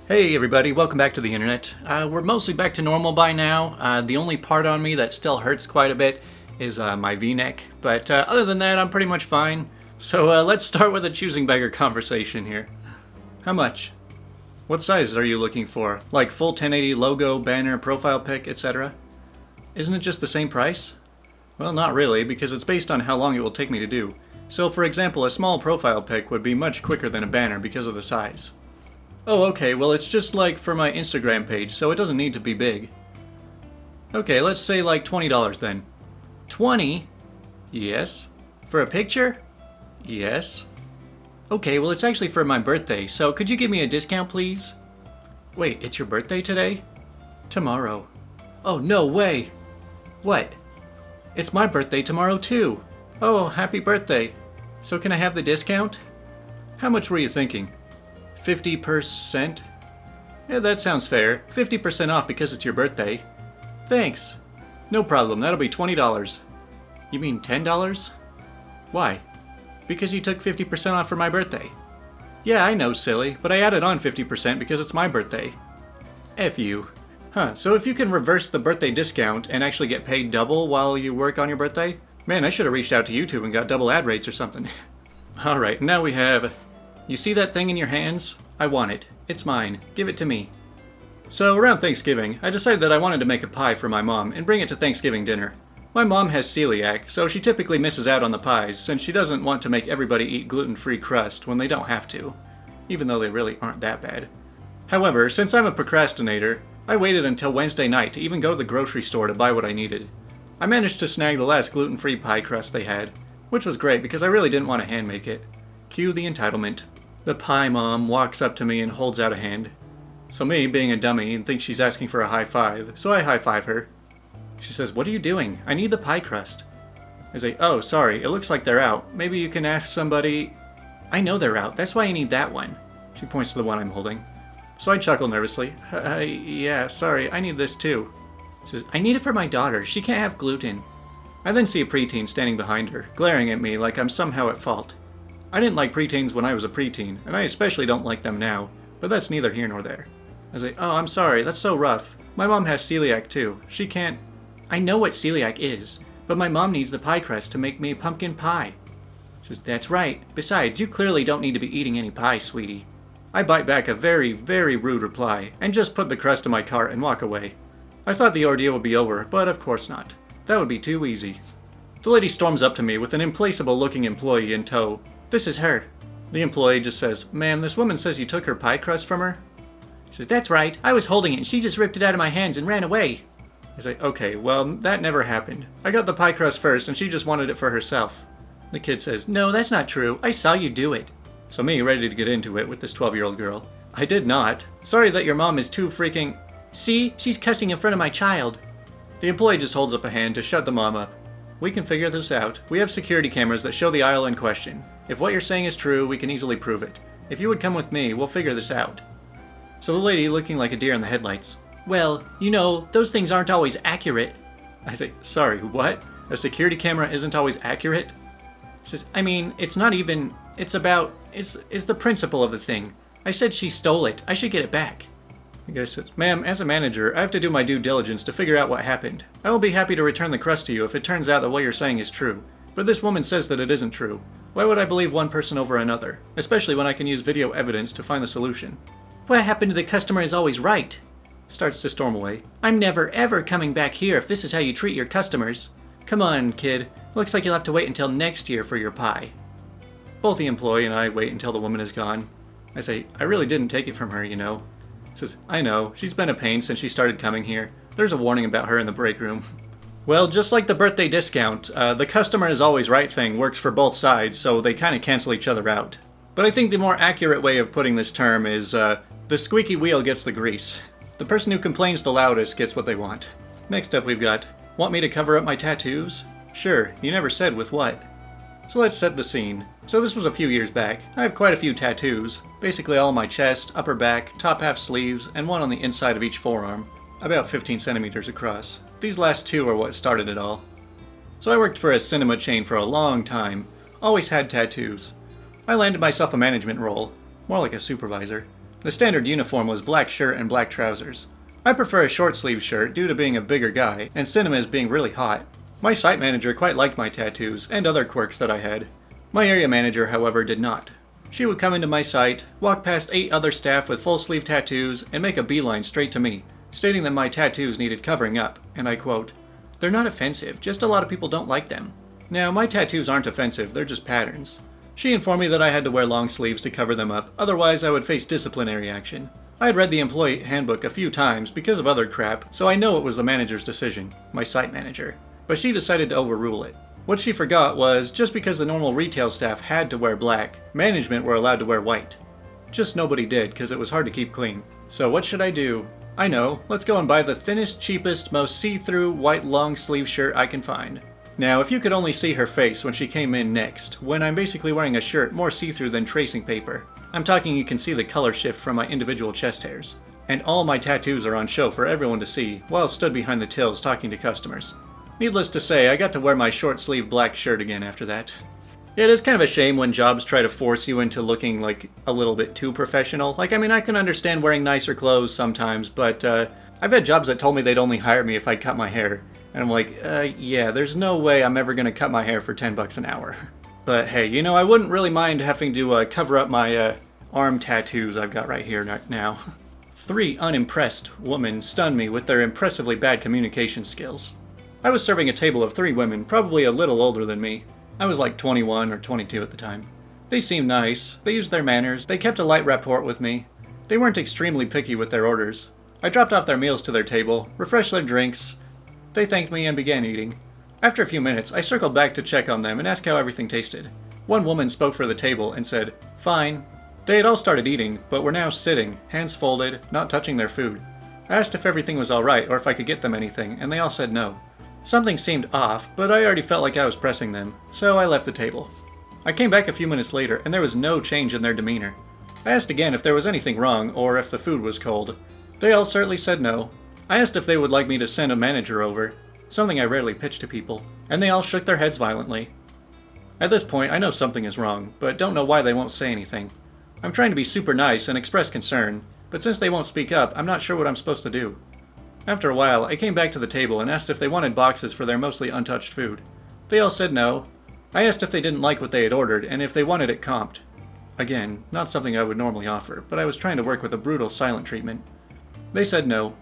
Hey everybody, welcome back to the internet. We're mostly back to normal by now. The only part on me that still hurts quite a bit is my V-neck, but other than that I'm pretty much fine. So let's start with a choosing beggar conversation here. How much? What size are you looking for? Like full 1080 logo, banner, profile pic, etc.? Isn't it just the same price? Well, not really, because it's based on how long it will take me to do. So for example, a small profile pic would be much quicker than a banner because of the size. Oh, okay, well it's just like for my Instagram page, so it doesn't need to be big. Okay, let's say like $20 then. 20? Yes. For a picture? Yes. Okay, well it's actually for my birthday, so could you give me a discount please? Wait, it's your birthday today? Tomorrow. Oh, no way! What? It's my birthday tomorrow too! Oh, happy birthday! So can I have the discount? How much were you thinking? 50%? Yeah, that sounds fair. 50% off because it's your birthday. Thanks. No problem, that'll be $20. You mean $10? Why? Because you took 50% off for my birthday. Yeah, I know, silly, but I added on 50% because it's my birthday. F you. Huh, so if you can reverse the birthday discount and actually get paid double while you work on your birthday? Man, I should have reached out to YouTube and got double ad rates or something. Alright, now we have... You see that thing in your hands? I want it. It's mine. Give it to me. So around Thanksgiving, I decided that I wanted to make a pie for my mom and bring it to Thanksgiving dinner. My mom has celiac, so she typically misses out on the pies since she doesn't want to make everybody eat gluten-free crust when they don't have to, even though they really aren't that bad. However, since I'm a procrastinator, I waited until Wednesday night to even go to the grocery store to buy what I needed. I managed to snag the last gluten-free pie crust they had, which was great because I really didn't want to hand make it. Cue the entitlement. The pie mom walks up to me and holds out a hand. So me, being a dummy, thinks she's asking for a high five, so I high five her. She says, "What are you doing? I need the pie crust." I say, "Oh, sorry, it looks like they're out. Maybe you can ask somebody..." "I know they're out, that's why I need that one." She points to the one I'm holding. So I chuckle nervously. Yeah, sorry, I need this too." She says, "I need it for my daughter, she can't have gluten." I then see a preteen standing behind her, glaring at me like I'm somehow at fault. I didn't like preteens when I was a preteen, and I especially don't like them now, but that's neither here nor there. I say, "Oh, I'm sorry, that's so rough. My mom has celiac too. She can't..." "I know what celiac is, but my mom needs the pie crust to make me pumpkin pie." She says, "That's right. Besides, you clearly don't need to be eating any pie, sweetie." I bite back a very, very rude reply, and just put the crust in my cart and walk away. I thought the ordeal would be over, but of course not. That would be too easy. The lady storms up to me with an implacable-looking employee in tow. "This is her." The employee just says, "Ma'am, this woman says you took her pie crust from her?" She says, "That's right. I was holding it and she just ripped it out of my hands and ran away." I say, "Okay, well, that never happened. I got the pie crust first and she just wanted it for herself." The kid says, "No, that's not true. I saw you do it." So me, ready to get into it with this 12-year-old girl. "I did not. Sorry that your mom is too freaking..." "See? She's cussing in front of my child." The employee just holds up a hand to shut the mom up. "We can figure this out. We have security cameras that show the aisle in question. If what you're saying is true, we can easily prove it. If you would come with me, we'll figure this out." So the lady, looking like a deer in the headlights, "Well, you know, those things aren't always accurate." I say, "Sorry, what? A security camera isn't always accurate?" She says, "I mean, it's not even... It's about... It's the principle of the thing. I said she stole it. I should get it back." The guy says, "Ma'am, as a manager, I have to do my due diligence to figure out what happened. I will be happy to return the crust to you if it turns out that what you're saying is true. But this woman says that it isn't true. Why would I believe one person over another? Especially when I can use video evidence to find the solution." "What happened to the customer is always right." Starts to storm away. "I'm never ever coming back here if this is how you treat your customers. Come on, kid. Looks like you'll have to wait until next year for your pie." Both the employee and I wait until the woman is gone. I say, "I really didn't take it from her, you know." Says, "I know. She's been a pain since she started coming here. There's a warning about her in the break room." Well, just like the birthday discount, the customer is always right thing works for both sides, so they kind of cancel each other out. But I think the more accurate way of putting this term is, the squeaky wheel gets the grease. The person who complains the loudest gets what they want. Next up we've got, "Want me to cover up my tattoos?" "Sure, you never said with what." So let's set the scene. So this was a few years back. I have quite a few tattoos. Basically all on my chest, upper back, top half sleeves, and one on the inside of each forearm. About 15 centimeters across. These last two are what started it all. So I worked for a cinema chain for a long time. Always had tattoos. I landed myself a management role. More like a supervisor. The standard uniform was black shirt and black trousers. I prefer a short sleeve shirt due to being a bigger guy and cinema is being really hot. My site manager quite liked my tattoos and other quirks that I had. My area manager, however, did not. She would come into my site, walk past 8 other staff with full sleeve tattoos, and make a beeline straight to me, stating that my tattoos needed covering up, and I quote, "They're not offensive, just a lot of people don't like them." Now, my tattoos aren't offensive, they're just patterns. She informed me that I had to wear long sleeves to cover them up, otherwise I would face disciplinary action. I had read the employee handbook a few times because of other crap, so I know it was the manager's decision, my site manager. But she decided to overrule it. What she forgot was, just because the normal retail staff had to wear black, management were allowed to wear white. Just nobody did, because it was hard to keep clean. So what should I do? I know, let's go and buy the thinnest, cheapest, most see-through white long sleeve shirt I can find. Now, if you could only see her face when she came in next, when I'm basically wearing a shirt more see-through than tracing paper. I'm talking you can see the color shift from my individual chest hairs. And all my tattoos are on show for everyone to see, while stood behind the tills talking to customers. Needless to say, I got to wear my short-sleeved black shirt again after that. Yeah, it is kind of a shame when jobs try to force you into looking like a little bit too professional. Like, I mean, I can understand wearing nicer clothes sometimes, but I've had jobs that told me they'd only hire me if I cut my hair. And I'm like, yeah, there's no way I'm ever gonna cut my hair for $10 an hour. But hey, you know, I wouldn't really mind having to cover up my arm tattoos I've got right here now. 3 unimpressed women stunned me with their impressively bad communication skills. I was serving a table of 3 women, probably a little older than me. I was like 21 or 22 at the time. They seemed nice, they used their manners, they kept a light rapport with me. They weren't extremely picky with their orders. I dropped off their meals to their table, refreshed their drinks. They thanked me and began eating. After a few minutes, I circled back to check on them and ask how everything tasted. One woman spoke for the table and said, "Fine." They had all started eating, but were now sitting, hands folded, not touching their food. I asked if everything was alright or if I could get them anything, and they all said no. Something seemed off, but I already felt like I was pressing them, so I left the table. I came back a few minutes later, and there was no change in their demeanor. I asked again if there was anything wrong, or if the food was cold. They all certainly said no. I asked if they would like me to send a manager over, something I rarely pitch to people, and they all shook their heads violently. At this point, I know something is wrong, but don't know why they won't say anything. I'm trying to be super nice and express concern, but since they won't speak up, I'm not sure what I'm supposed to do. After a while, I came back to the table and asked if they wanted boxes for their mostly untouched food. They all said no. I asked if they didn't like what they had ordered and if they wanted it comped. Again, not something I would normally offer, but I was trying to work with a brutal silent treatment. They said no.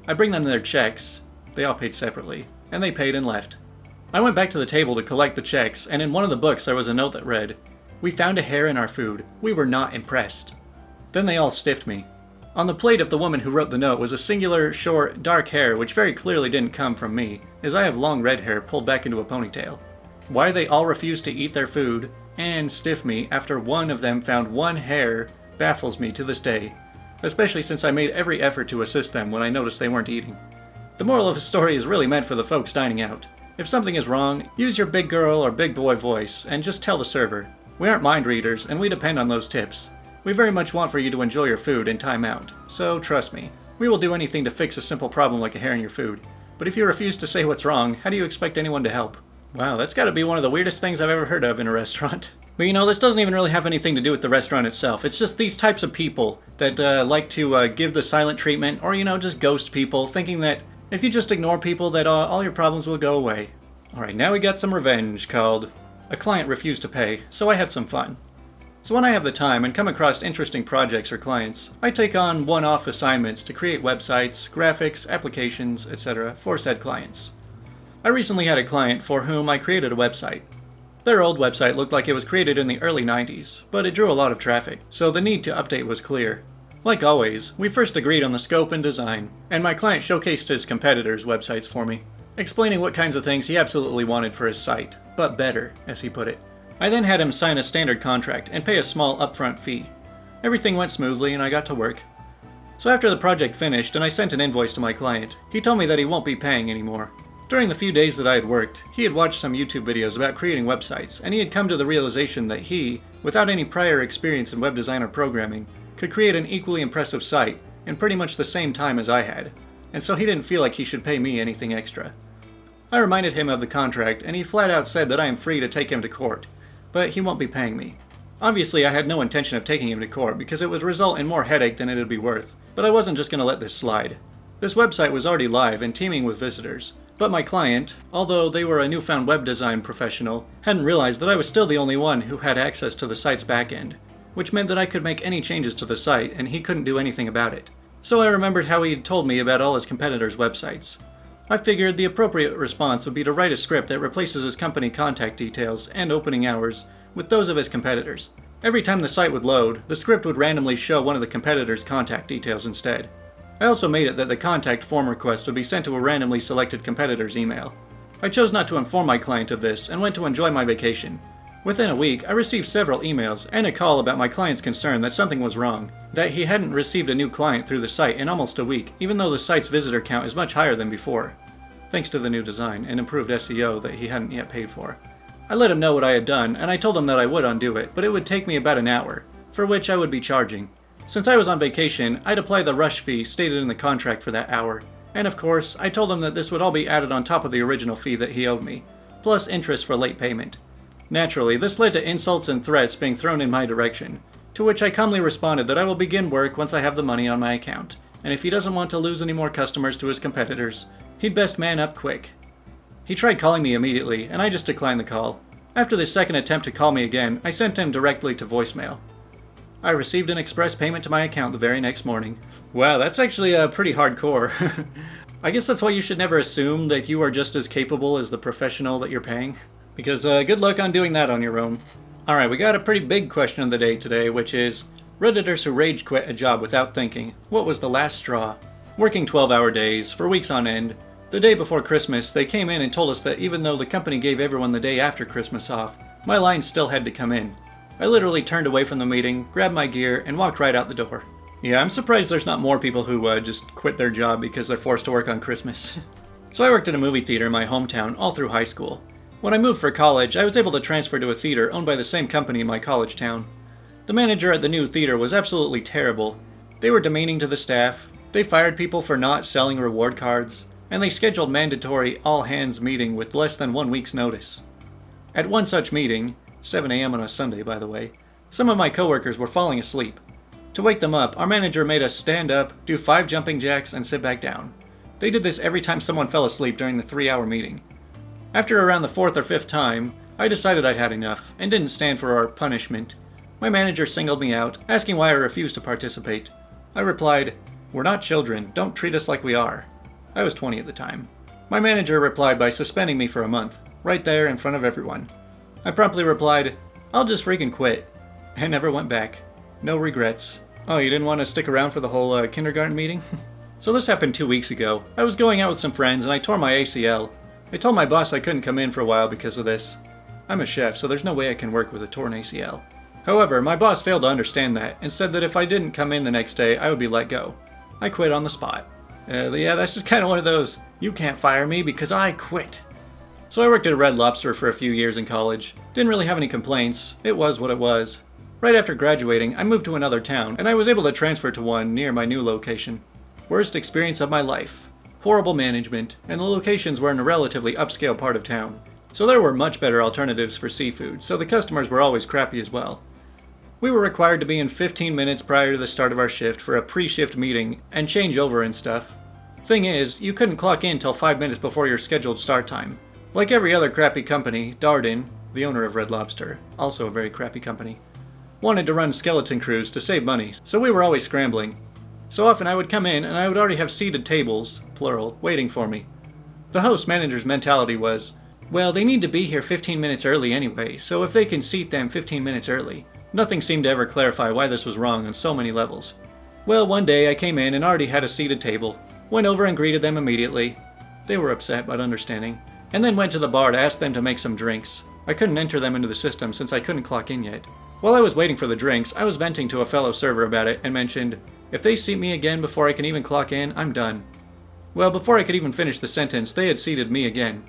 I bring them their checks. They all paid separately, and they paid and left. I went back to the table to collect the checks, and in one of the books there was a note that read, "We found a hair in our food. We were not impressed." Then they all stiffed me. On the plate of the woman who wrote the note was a singular, short, dark hair which very clearly didn't come from me, as I have long red hair pulled back into a ponytail. Why they all refused to eat their food, and stiff me after one of them found one hair, baffles me to this day, especially since I made every effort to assist them when I noticed they weren't eating. The moral of the story is really meant for the folks dining out. If something is wrong, use your big girl or big boy voice, and just tell the server. We aren't mind readers, and we depend on those tips. We very much want for you to enjoy your food and time out, so trust me, we will do anything to fix a simple problem like a hair in your food. But if you refuse to say what's wrong, how do you expect anyone to help? Wow, that's gotta be one of the weirdest things I've ever heard of in a restaurant. But you know, this doesn't even really have anything to do with the restaurant itself. It's just these types of people that like to give the silent treatment, or you know, just ghost people, thinking that if you just ignore people that all your problems will go away. Alright, now we got some revenge called A Client Refused to Pay, so I had some fun. So when I have the time and come across interesting projects or clients, I take on one-off assignments to create websites, graphics, applications, etc. for said clients. I recently had a client for whom I created a website. Their old website looked like it was created in the early 90s, but it drew a lot of traffic, so the need to update was clear. Like always, we first agreed on the scope and design, and my client showcased his competitors' websites for me, explaining what kinds of things he absolutely wanted for his site, but better, as he put it. I then had him sign a standard contract and pay a small upfront fee. Everything went smoothly and I got to work. So after the project finished and I sent an invoice to my client, he told me that he won't be paying anymore. During the few days that I had worked, he had watched some YouTube videos about creating websites, and he had come to the realization that he, without any prior experience in web design or programming, could create an equally impressive site in pretty much the same time as I had, and so he didn't feel like he should pay me anything extra. I reminded him of the contract, and he flat out said that I am free to take him to court, but he won't be paying me. Obviously, I had no intention of taking him to court because it would result in more headache than it would be worth, but I wasn't just going to let this slide. This website was already live and teeming with visitors, but my client, although they were a newfound web design professional, hadn't realized that I was still the only one who had access to the site's backend, which meant that I could make any changes to the site and he couldn't do anything about it. So I remembered how he had told me about all his competitors' websites. I figured the appropriate response would be to write a script that replaces his company contact details and opening hours with those of his competitors. Every time the site would load, the script would randomly show one of the competitors' contact details instead. I also made it that the contact form request would be sent to a randomly selected competitor's email. I chose not to inform my client of this and went to enjoy my vacation. Within a week, I received several emails and a call about my client's concern that something was wrong, that he hadn't received a new client through the site in almost a week, even though the site's visitor count is much higher than before, thanks to the new design and improved SEO that he hadn't yet paid for. I let him know what I had done, and I told him that I would undo it, but it would take me about an hour, for which I would be charging. Since I was on vacation, I'd apply the rush fee stated in the contract for that hour, and of course, I told him that this would all be added on top of the original fee that he owed me, plus interest for late payment. Naturally, this led to insults and threats being thrown in my direction, to which I calmly responded that I will begin work once I have the money on my account, and if he doesn't want to lose any more customers to his competitors, he'd best man up quick. He tried calling me immediately, and I just declined the call. After the second attempt to call me again, I sent him directly to voicemail. I received an express payment to my account the very next morning. Wow, that's actually pretty hardcore. I guess that's why you should never assume that you are just as capable as the professional that you're paying. Because good luck on doing that on your own. Alright, we got a pretty big question of the day today, which is, Redditors who rage quit a job without thinking. What was the last straw? Working 12-hour days, for weeks on end. The day before Christmas, they came in and told us that even though the company gave everyone the day after Christmas off, my line still had to come in. I literally turned away from the meeting, grabbed my gear, and walked right out the door. Yeah, I'm surprised there's not more people who just quit their job because they're forced to work on Christmas. So I worked at a movie theater in my hometown all through high school. When I moved for college, I was able to transfer to a theater owned by the same company in my college town. The manager at the new theater was absolutely terrible. They were demeaning to the staff, they fired people for not selling reward cards, and they scheduled mandatory all-hands meeting with less than 1 week's notice. At one such meeting, 7 a.m. on a Sunday by the way, some of my coworkers were falling asleep. To wake them up, our manager made us stand up, do 5 jumping jacks, and sit back down. They did this every time someone fell asleep during the 3-hour meeting. After around the 4th or 5th time, I decided I'd had enough, and didn't stand for our punishment. My manager singled me out, asking why I refused to participate. I replied, "We're not children, don't treat us like we are." I was 20 at the time. My manager replied by suspending me for a month, right there in front of everyone. I promptly replied, "I'll just freaking quit," and never went back. No regrets. Oh, you didn't want to stick around for the whole kindergarten meeting? So this happened 2 weeks ago. I was going out with some friends and I tore my ACL. I told my boss I couldn't come in for a while because of this. I'm a chef, so there's no way I can work with a torn ACL. However, my boss failed to understand that and said that if I didn't come in the next day, I would be let go. I quit on the spot. Yeah, that's just kind of one of those, you can't fire me because I quit. So I worked at a Red Lobster for a few years in college. Didn't really have any complaints. It was what it was. Right after graduating, I moved to another town, and I was able to transfer to one near my new location. Worst experience of my life. Horrible management, and the locations were in a relatively upscale part of town. So there were much better alternatives for seafood, so the customers were always crappy as well. We were required to be in 15 minutes prior to the start of our shift for a pre-shift meeting and change over and stuff. Thing is, you couldn't clock in till 5 minutes before your scheduled start time. Like every other crappy company, Darden, the owner of Red Lobster, also a very crappy company, wanted to run skeleton crews to save money, so we were always scrambling. So often I would come in and I would already have seated tables, plural, waiting for me. The host manager's mentality was, well, they need to be here 15 minutes early anyway, so if they can seat them 15 minutes early. Nothing seemed to ever clarify why this was wrong on so many levels. Well, one day I came in and already had a seated table, went over and greeted them immediately. They were upset but understanding, and then went to the bar to ask them to make some drinks. I couldn't enter them into the system since I couldn't clock in yet. While I was waiting for the drinks, I was venting to a fellow server about it and mentioned, if they seat me again before I can even clock in, I'm done. Well, before I could even finish the sentence, they had seated me again.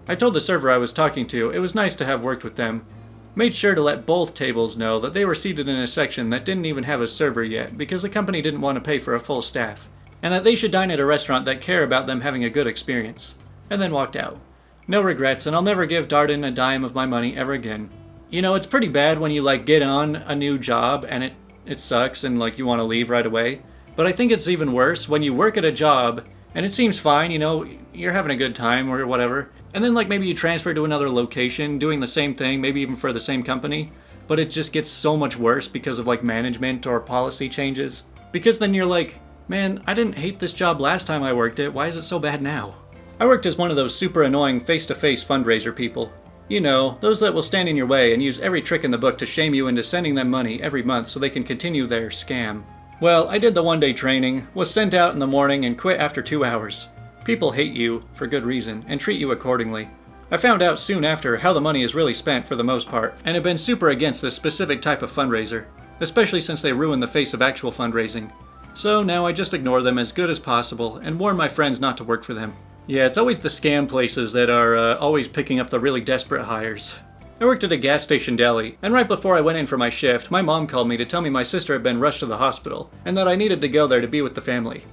I told the server I was talking to it was nice to have worked with them. Made sure to let both tables know that they were seated in a section that didn't even have a server yet because the company didn't want to pay for a full staff, and that they should dine at a restaurant that care about them having a good experience. And then walked out. No regrets, and I'll never give Darden a dime of my money ever again. You know, it's pretty bad when you like get on a new job and it sucks and like you want to leave right away. But I think it's even worse when you work at a job and it seems fine, you know, you're having a good time or whatever. And then like maybe you transfer to another location doing the same thing, maybe even for the same company, but it just gets so much worse because of like management or policy changes. Because then you're like, man, I didn't hate this job last time I worked it, why is it so bad now? I worked as one of those super annoying face-to-face fundraiser people. You know, those that will stand in your way and use every trick in the book to shame you into sending them money every month so they can continue their scam. Well, I did the one-day training, was sent out in the morning, and quit after 2 hours. People hate you, for good reason, and treat you accordingly. I found out soon after how the money is really spent for the most part, and have been super against this specific type of fundraiser, especially since they ruin the face of actual fundraising. So now I just ignore them as good as possible, and warn my friends not to work for them. Yeah, it's always the scam places that are always picking up the really desperate hires. I worked at a gas station deli, and right before I went in for my shift, my mom called me to tell me my sister had been rushed to the hospital, and that I needed to go there to be with the family.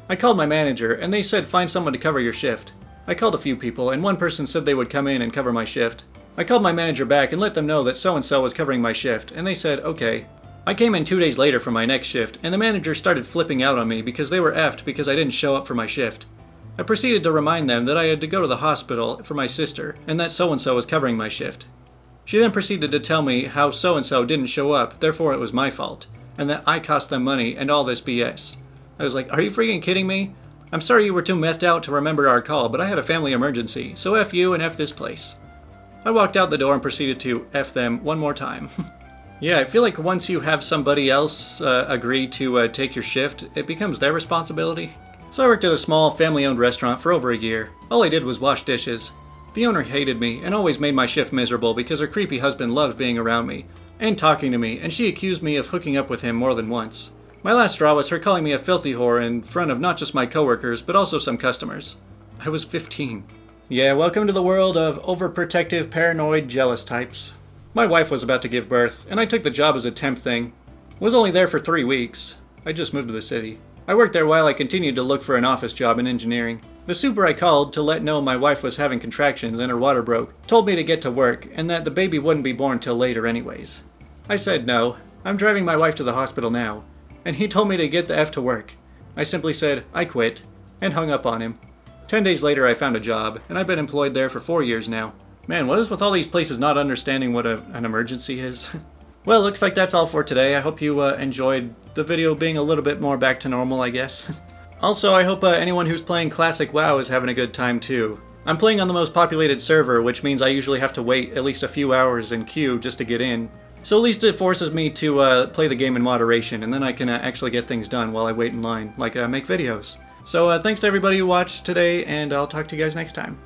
I called my manager, and they said find someone to cover your shift. I called a few people, and one person said they would come in and cover my shift. I called my manager back and let them know that so-and-so was covering my shift, and they said, okay. I came in 2 days later for my next shift, and the manager started flipping out on me because they were effed because I didn't show up for my shift. I proceeded to remind them that I had to go to the hospital for my sister, and that so-and-so was covering my shift. She then proceeded to tell me how so-and-so didn't show up, therefore it was my fault, and that I cost them money and all this BS. I was like, are you freaking kidding me? I'm sorry you were too methed out to remember our call, but I had a family emergency, so F you and F this place. I walked out the door and proceeded to F them one more time. Yeah, I feel like once you have somebody else agree to take your shift, it becomes their responsibility. So I worked at a small, family-owned restaurant for over a year. All I did was wash dishes. The owner hated me and always made my shift miserable because her creepy husband loved being around me and talking to me, and she accused me of hooking up with him more than once. My last straw was her calling me a filthy whore in front of not just my coworkers, but also some customers. I was 15. Yeah, welcome to the world of overprotective, paranoid, jealous types. My wife was about to give birth, and I took the job as a temp thing. Was only there for 3 weeks. I just moved to the city. I worked there while I continued to look for an office job in engineering. The super I called to let know my wife was having contractions and her water broke told me to get to work and that the baby wouldn't be born till later anyways. I said no, I'm driving my wife to the hospital now, and he told me to get the F to work. I simply said, I quit, and hung up on him. 10 days later I found a job, and I've been employed there for 4 years now. Man, what is with all these places not understanding what an emergency is? Well, looks like that's all for today. I hope you enjoyed the video being a little bit more back to normal, I guess. Also, I hope anyone who's playing Classic WoW is having a good time too. I'm playing on the most populated server, which means I usually have to wait at least a few hours in queue just to get in. So at least it forces me to play the game in moderation, and then I can actually get things done while I wait in line, like make videos. So thanks to everybody who watched today, and I'll talk to you guys next time.